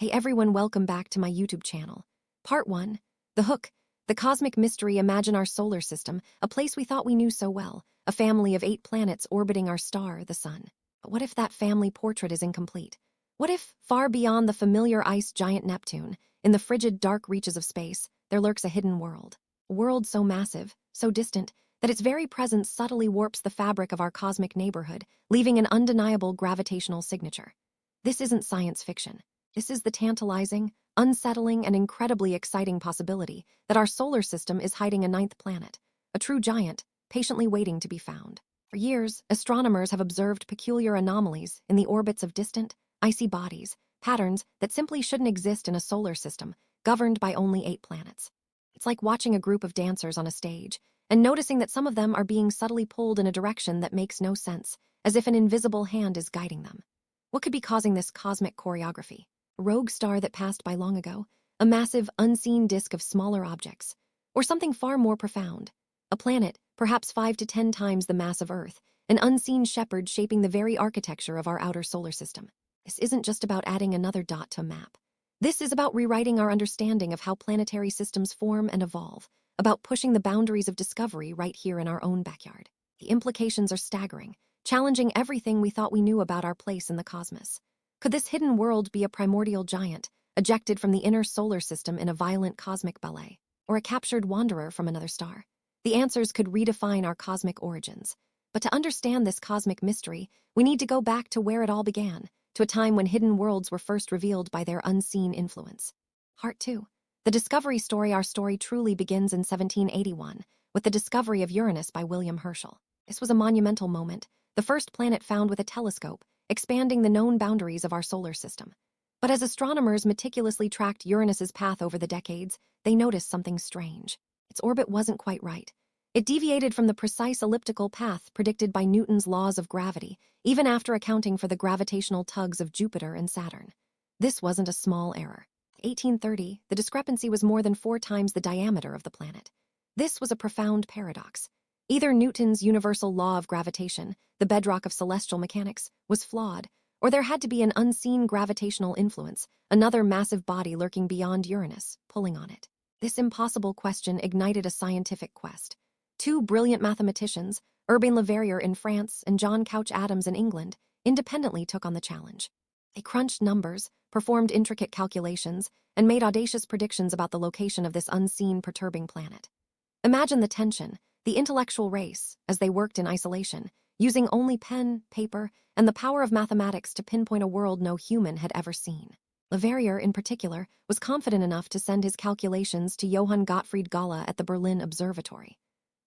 Hey everyone, welcome back to my YouTube channel. Part 1. The Hook. The Cosmic Mystery. Imagine our solar system, a place we thought we knew so well, a family of 8 planets orbiting our star, the Sun. But what if that family portrait is incomplete? What if, far beyond the familiar ice giant Neptune, in the frigid dark reaches of space, there lurks a hidden world? A world so massive, so distant, that its very presence subtly warps the fabric of our cosmic neighborhood, leaving an undeniable gravitational signature. This isn't science fiction. This is the tantalizing, unsettling, and incredibly exciting possibility that our solar system is hiding a 9th planet, a true giant, patiently waiting to be found. For years, astronomers have observed peculiar anomalies in the orbits of distant, icy bodies, patterns that simply shouldn't exist in a solar system governed by only 8 planets. It's like watching a group of dancers on a stage and noticing that some of them are being subtly pulled in a direction that makes no sense, as if an invisible hand is guiding them. What could be causing this cosmic choreography? A rogue star that passed by long ago, a massive, unseen disk of smaller objects, or something far more profound, a planet, perhaps 5 to 10 times the mass of Earth, an unseen shepherd shaping the very architecture of our outer solar system. This isn't just about adding another dot to a map. This is about rewriting our understanding of how planetary systems form and evolve, about pushing the boundaries of discovery right here in our own backyard. The implications are staggering, challenging everything we thought we knew about our place in the cosmos. Could this hidden world be a primordial giant, ejected from the inner solar system in a violent cosmic ballet, or a captured wanderer from another star? The answers could redefine our cosmic origins. But to understand this cosmic mystery, we need to go back to where it all began, to a time when hidden worlds were first revealed by their unseen influence. Part 2. The discovery story. Our story truly begins in 1781, with the discovery of Uranus by William Herschel. This was a monumental moment, the first planet found with a telescope, expanding the known boundaries of our solar system. But as astronomers meticulously tracked Uranus's path over the decades, they noticed something strange. Its orbit wasn't quite right. It deviated from the precise elliptical path predicted by Newton's laws of gravity, even after accounting for the gravitational tugs of Jupiter and Saturn. This wasn't a small error. In 1830, the discrepancy was more than 4 times the diameter of the planet. This was a profound paradox. Either Newton's universal law of gravitation, the bedrock of celestial mechanics, was flawed, or there had to be an unseen gravitational influence, another massive body lurking beyond Uranus, pulling on it. This impossible question ignited a scientific quest. 2 brilliant mathematicians, Urbain Le Verrier in France and John Couch-Adams in England, independently took on the challenge. They crunched numbers, performed intricate calculations, and made audacious predictions about the location of this unseen perturbing planet. Imagine the tension, the intellectual race, as they worked in isolation, using only pen, paper, and the power of mathematics to pinpoint a world no human had ever seen. Le Verrier, in particular, was confident enough to send his calculations to Johann Gottfried Galle at the Berlin Observatory.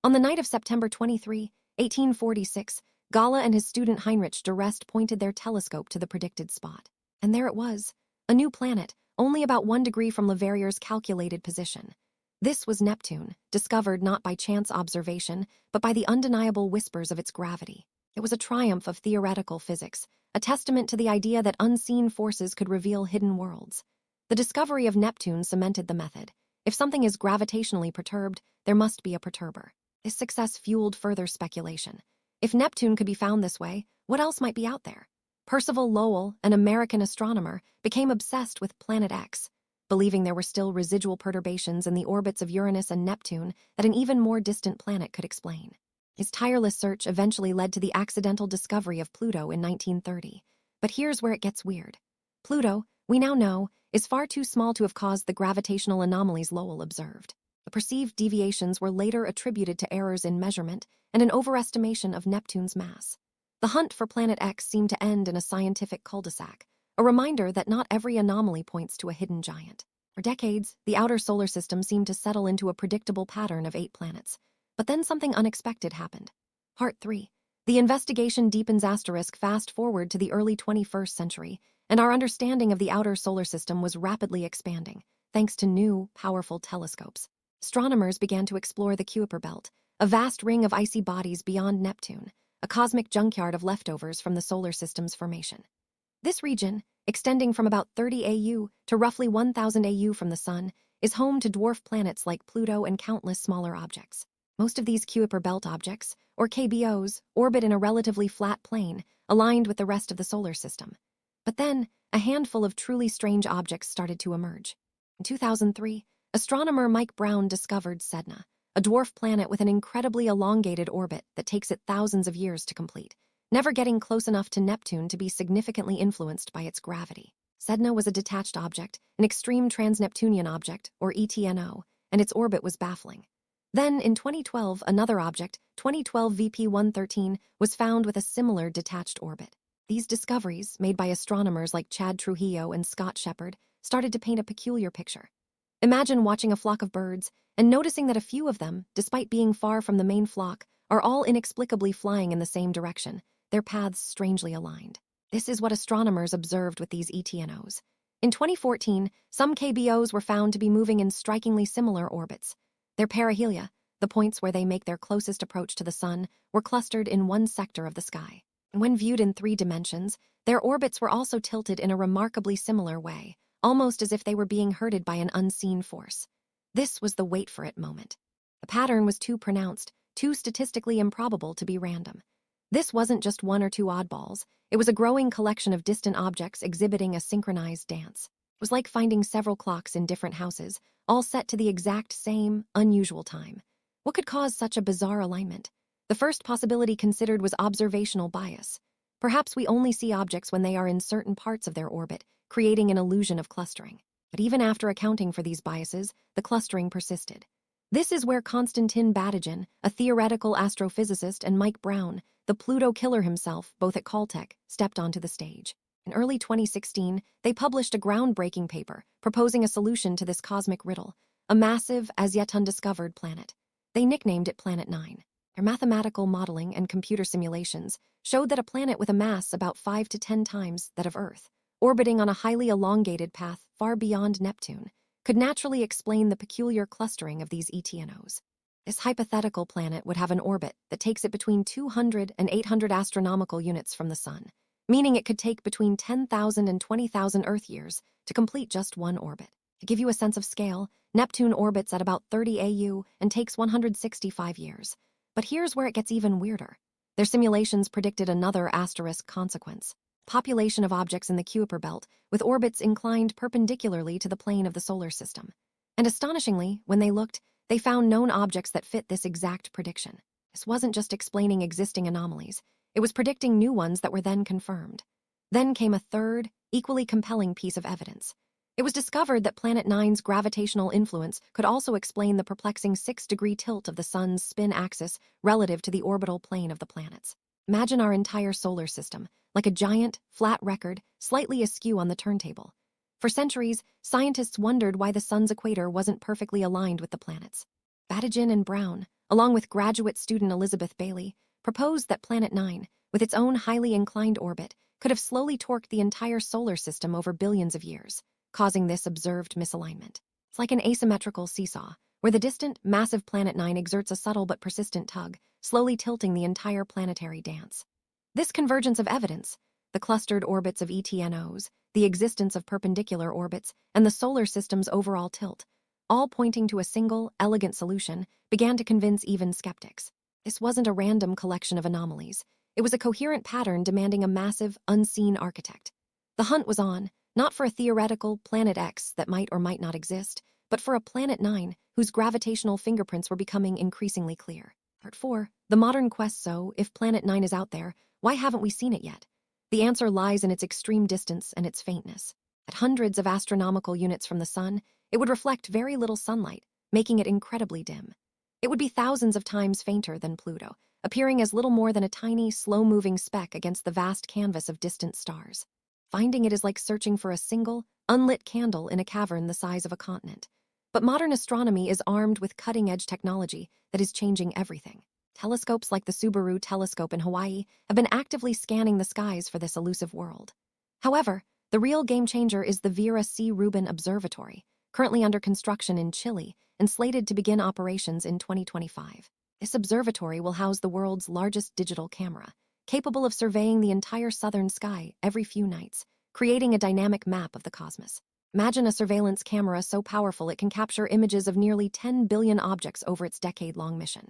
On the night of September 23, 1846, Galle and his student Heinrich d'Arrest pointed their telescope to the predicted spot. And there it was, a new planet, only about 1 degree from Le Verrier's calculated position. This was Neptune, discovered not by chance observation, but by the undeniable whispers of its gravity. It was a triumph of theoretical physics, a testament to the idea that unseen forces could reveal hidden worlds. The discovery of Neptune cemented the method. If something is gravitationally perturbed, there must be a perturber. This success fueled further speculation. If Neptune could be found this way, what else might be out there? Percival Lowell, an American astronomer, became obsessed with Planet X, believing there were still residual perturbations in the orbits of Uranus and Neptune that an even more distant planet could explain. His tireless search eventually led to the accidental discovery of Pluto in 1930. But here's where it gets weird. Pluto, we now know, is far too small to have caused the gravitational anomalies Lowell observed. The perceived deviations were later attributed to errors in measurement and an overestimation of Neptune's mass. The hunt for Planet X seemed to end in a scientific cul-de-sac, a reminder that not every anomaly points to a hidden giant. For decades, the outer solar system seemed to settle into a predictable pattern of 8 planets. But then something unexpected happened. Part 3. The investigation deepens. Fast forward to the early 21st century, and our understanding of the outer solar system was rapidly expanding, thanks to new, powerful telescopes. Astronomers began to explore the Kuiper Belt, a vast ring of icy bodies beyond Neptune, a cosmic junkyard of leftovers from the solar system's formation. This region, extending from about 30 AU to roughly 1,000 AU from the Sun, is home to dwarf planets like Pluto and countless smaller objects. Most of these Kuiper Belt objects, or KBOs, orbit in a relatively flat plane, aligned with the rest of the solar system. But then, a handful of truly strange objects started to emerge. In 2003, astronomer Mike Brown discovered Sedna, a dwarf planet with an incredibly elongated orbit that takes it thousands of years to complete, never getting close enough to Neptune to be significantly influenced by its gravity. Sedna was a detached object, an extreme trans-Neptunian object, or ETNO, and its orbit was baffling. Then, in 2012, another object, 2012 VP-113, was found with a similar detached orbit. These discoveries, made by astronomers like Chad Trujillo and Scott Shepard, started to paint a peculiar picture. Imagine watching a flock of birds and noticing that a few of them, despite being far from the main flock, are all inexplicably flying in the same direction, their paths strangely aligned. This is what astronomers observed with these ETNOs. In 2014, some KBOs were found to be moving in strikingly similar orbits. Their perihelia, the points where they make their closest approach to the sun, were clustered in one sector of the sky. When viewed in 3 dimensions, their orbits were also tilted in a remarkably similar way, almost as if they were being herded by an unseen force. This was the wait for it moment. The pattern was too pronounced, too statistically improbable to be random. This wasn't just one or two oddballs, it was a growing collection of distant objects exhibiting a synchronized dance. It was like finding several clocks in different houses, all set to the exact same, unusual time. What could cause such a bizarre alignment? The first possibility considered was observational bias. Perhaps we only see objects when they are in certain parts of their orbit, creating an illusion of clustering. But even after accounting for these biases, the clustering persisted. This is where Konstantin Batygin, a theoretical astrophysicist, and Mike Brown, the Pluto killer himself, both at Caltech, stepped onto the stage. In early 2016, they published a groundbreaking paper proposing a solution to this cosmic riddle, a massive, as yet undiscovered planet. They nicknamed it Planet 9. Their mathematical modeling and computer simulations showed that a planet with a mass about 5 to 10 times that of Earth, orbiting on a highly elongated path far beyond Neptune, could naturally explain the peculiar clustering of these ETNOs. This hypothetical planet would have an orbit that takes it between 200 and 800 astronomical units from the Sun, meaning it could take between 10,000 and 20,000 Earth years to complete just one orbit. To give you a sense of scale, Neptune orbits at about 30 AU and takes 165 years. But here's where it gets even weirder. Their simulations predicted another asterisk consequence: population of objects in the Kuiper belt with orbits inclined perpendicularly to the plane of the solar system. And astonishingly, when they looked, they found known objects that fit this exact prediction. This wasn't just explaining existing anomalies, it was predicting new ones that were then confirmed. Then came a third, equally compelling piece of evidence. It was discovered that Planet 9's gravitational influence could also explain the perplexing 6-degree tilt of the Sun's spin axis relative to the orbital plane of the planets. Imagine our entire solar system, like a giant, flat record, slightly askew on the turntable. For centuries, scientists wondered why the Sun's equator wasn't perfectly aligned with the planets. Batygin and Brown, along with graduate student Elizabeth Bailey, proposed that Planet 9, with its own highly inclined orbit, could have slowly torqued the entire solar system over billions of years, causing this observed misalignment. It's like an asymmetrical seesaw, where the distant, massive Planet 9 exerts a subtle but persistent tug, slowly tilting the entire planetary dance. This convergence of evidence, the clustered orbits of ETNOs, the existence of perpendicular orbits, and the solar system's overall tilt, all pointing to a single, elegant solution, began to convince even skeptics. This wasn't a random collection of anomalies. It was a coherent pattern demanding a massive, unseen architect. The hunt was on, not for a theoretical Planet X that might or might not exist, but for a Planet 9 whose gravitational fingerprints were becoming increasingly clear. Part 4. The modern quest. So, if Planet 9 is out there, why haven't we seen it yet? The answer lies in its extreme distance and its faintness. At hundreds of astronomical units from the Sun, it would reflect very little sunlight, making it incredibly dim. It would be thousands of times fainter than Pluto, appearing as little more than a tiny, slow-moving speck against the vast canvas of distant stars. Finding it is like searching for a single, unlit candle in a cavern the size of a continent. But modern astronomy is armed with cutting-edge technology that is changing everything. Telescopes like the Subaru telescope in Hawaii have been actively scanning the skies for this elusive world. However, the real game-changer is the Vera C. Rubin Observatory, currently under construction in Chile and slated to begin operations in 2025. This observatory will house the world's largest digital camera, capable of surveying the entire southern sky every few nights, creating a dynamic map of the cosmos. Imagine a surveillance camera so powerful it can capture images of nearly 10 billion objects over its decade-long mission.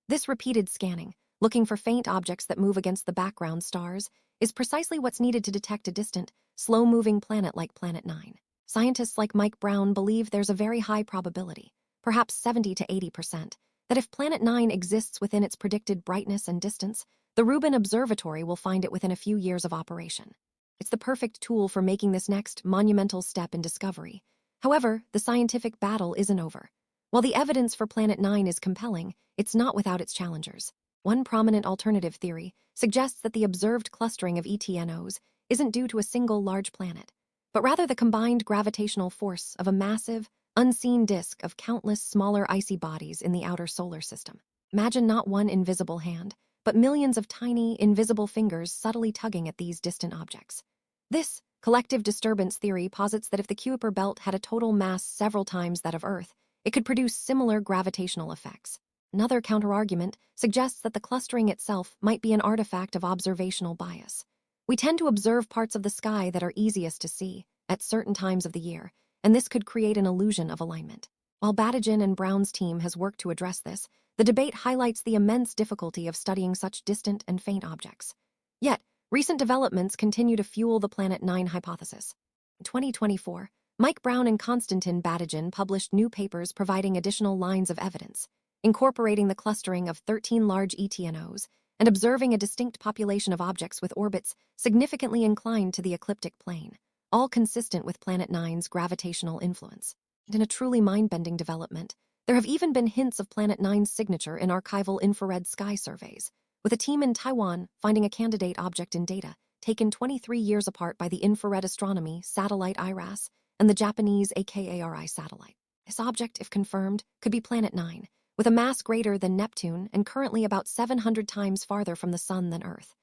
This repeated scanning, looking for faint objects that move against the background stars, is precisely what's needed to detect a distant, slow-moving planet like Planet 9. Scientists like Mike Brown believe there's a very high probability, perhaps 70 to 80%, that if Planet 9 exists within its predicted brightness and distance, the Rubin Observatory will find it within a few years of operation. It's the perfect tool for making this next monumental step in discovery. However, the scientific battle isn't over. While the evidence for Planet 9 is compelling, it's not without its challengers. One prominent alternative theory suggests that the observed clustering of ETNOs isn't due to a single large planet, but rather the combined gravitational force of a massive, unseen disk of countless smaller icy bodies in the outer solar system. Imagine not one invisible hand, but millions of tiny, invisible fingers subtly tugging at these distant objects. This collective disturbance theory posits that if the Kuiper belt had a total mass several times that of Earth, it could produce similar gravitational effects. Another counterargument suggests that the clustering itself might be an artifact of observational bias. We tend to observe parts of the sky that are easiest to see at certain times of the year, and this could create an illusion of alignment. While Badigian and Brown's team has worked to address this, the debate highlights the immense difficulty of studying such distant and faint objects. Yet, recent developments continue to fuel the Planet 9 hypothesis. In 2024, Mike Brown and Konstantin Badigian published new papers providing additional lines of evidence, incorporating the clustering of 13 large ETNOs and observing a distinct population of objects with orbits significantly inclined to the ecliptic plane, all consistent with Planet 9's gravitational influence. And in a truly mind-bending development, there have even been hints of Planet 9's signature in archival infrared sky surveys, with a team in Taiwan finding a candidate object in data taken 23 years apart by the infrared astronomy satellite IRAS and the Japanese AKARI satellite. This object, if confirmed, could be Planet 9, with a mass greater than Neptune and currently about 700 times farther from the Sun than Earth.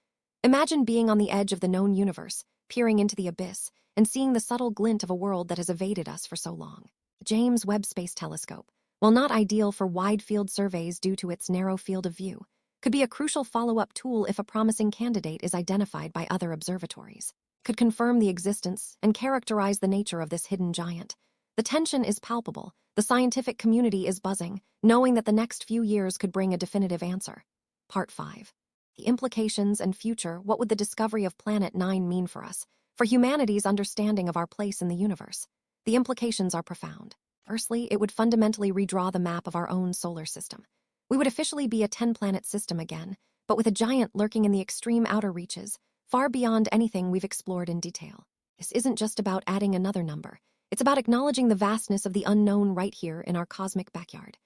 Imagine being on the edge of the known universe, peering into the abyss, and seeing the subtle glint of a world that has evaded us for so long. The James Webb Space Telescope, while not ideal for wide-field surveys due to its narrow field of view, could be a crucial follow-up tool if a promising candidate is identified by other observatories. It could confirm the existence and characterize the nature of this hidden giant. The tension is palpable. The scientific community is buzzing, knowing that the next few years could bring a definitive answer. Part 5. The implications and future. What would the discovery of Planet 9 mean for us, for humanity's understanding of our place in the universe? The implications are profound. Firstly, it would fundamentally redraw the map of our own solar system. We would officially be a 10-planet system again, but with a giant lurking in the extreme outer reaches, far beyond anything we've explored in detail. This isn't just about adding another number. It's about acknowledging the vastness of the unknown right here in our cosmic backyard.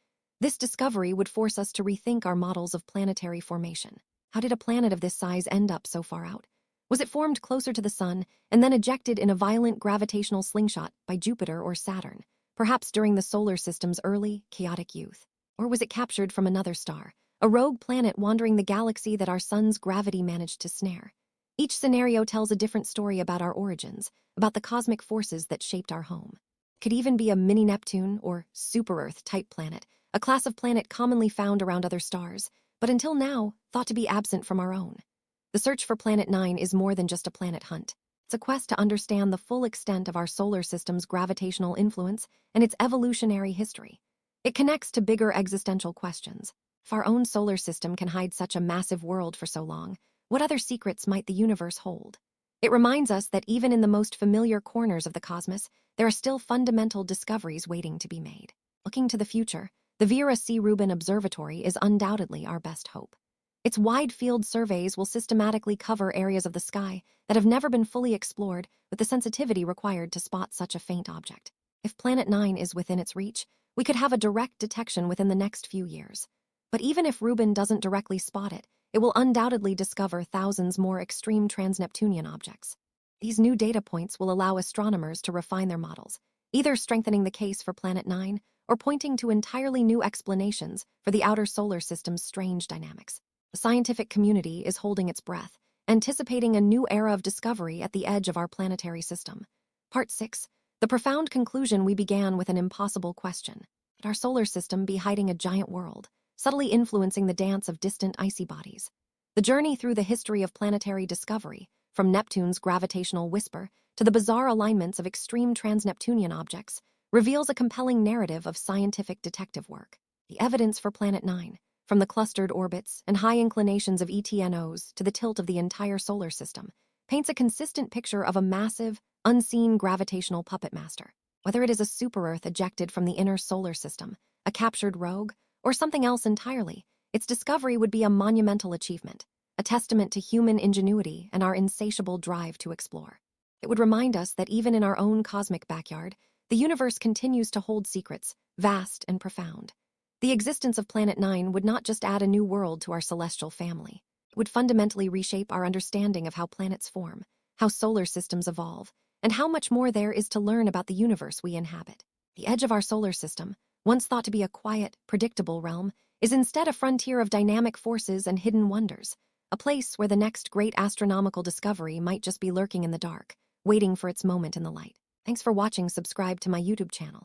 This discovery would force us to rethink our models of planetary formation. How did a planet of this size end up so far out? Was it formed closer to the Sun and then ejected in a violent gravitational slingshot by Jupiter or Saturn, perhaps during the solar system's early, chaotic youth? Or was it captured from another star, a rogue planet wandering the galaxy that our Sun's gravity managed to snare? Each scenario tells a different story about our origins, about the cosmic forces that shaped our home. It could even be a mini-Neptune or super-Earth type planet, a class of planet commonly found around other stars, but until now, thought to be absent from our own. The search for Planet 9 is more than just a planet hunt. It's a quest to understand the full extent of our solar system's gravitational influence and its evolutionary history. It connects to bigger existential questions. If our own solar system can hide such a massive world for so long, what other secrets might the universe hold? It reminds us that even in the most familiar corners of the cosmos, there are still fundamental discoveries waiting to be made. Looking to the future, the Vera C. Rubin Observatory is undoubtedly our best hope. Its wide-field surveys will systematically cover areas of the sky that have never been fully explored with the sensitivity required to spot such a faint object. If Planet 9 is within its reach, we could have a direct detection within the next few years. But even if Rubin doesn't directly spot it, it will undoubtedly discover thousands more extreme trans-Neptunian objects. These new data points will allow astronomers to refine their models, either strengthening the case for Planet 9 or pointing to entirely new explanations for the outer solar system's strange dynamics. The scientific community is holding its breath, anticipating a new era of discovery at the edge of our planetary system. Part 6. The profound conclusion. We began with an impossible question. Could our solar system be hiding a giant world, subtly influencing the dance of distant icy bodies? The journey through the history of planetary discovery, from Neptune's gravitational whisper to the bizarre alignments of extreme trans-Neptunian objects, reveals a compelling narrative of scientific detective work. The evidence for Planet 9, from the clustered orbits and high inclinations of ETNOs to the tilt of the entire solar system, paints a consistent picture of a massive, unseen gravitational puppet master. Whether it is a super-Earth ejected from the inner solar system, a captured rogue, or something else entirely, its discovery would be a monumental achievement, a testament to human ingenuity and our insatiable drive to explore. It would remind us that even in our own cosmic backyard, the universe continues to hold secrets, vast and profound. The existence of Planet 9 would not just add a new world to our celestial family. It would fundamentally reshape our understanding of how planets form, how solar systems evolve, and how much more there is to learn about the universe we inhabit. The edge of our solar system, once thought to be a quiet, predictable realm, is instead a frontier of dynamic forces and hidden wonders, a place where the next great astronomical discovery might just be lurking in the dark, waiting for its moment in the light. Thanks for watching. Subscribe to my YouTube channel.